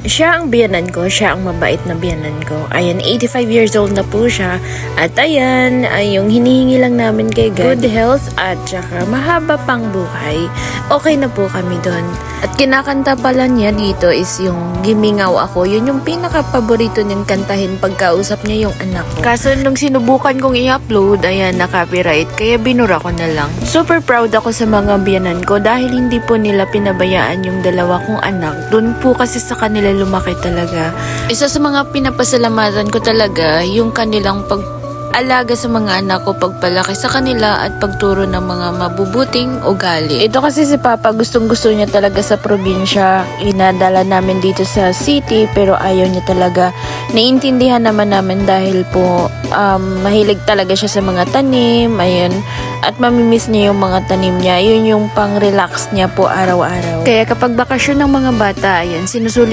Siya ang biyanan ko, siya ang mabait na biyanan ko. Ayan, 85 years old na po siya. At ayan, ay yung hinihingi lang namin kay God, good health at saka mahaba pang buhay. Okay na po kami doon. At kinakanta pala niya dito is yung Gimingaw Ako. Yun yung pinaka-paborito niyang kantahin pagkausap niya yung anak ko. Kaso nung sinubukan kong i-upload, ayan, na-copyright. Kaya binura ko na lang. Super proud ako sa mga biyanan ko dahil hindi po nila pinabayaan yung dalawa kong anak. Doon po kasi sa kanila lumaki talaga. Isa sa mga pinapasalamatan ko talaga yung kanilang pag-alaga sa mga anak ko, pagpalaki sa kanila at pagturo ng mga mabubuting ugali. Ito kasi si Papa gustong-gusto niya talaga sa probinsya. Inadala namin dito sa city pero ayaw niya talaga. Naiintindihan naman namin dahil po mahilig talaga siya sa mga tanim, ayun. At mamimiss niya yung mga tanim niya. Yun yung pang-relax niya po araw-araw. Kaya kapag bakasyon ng mga bata, ayan, sinusulit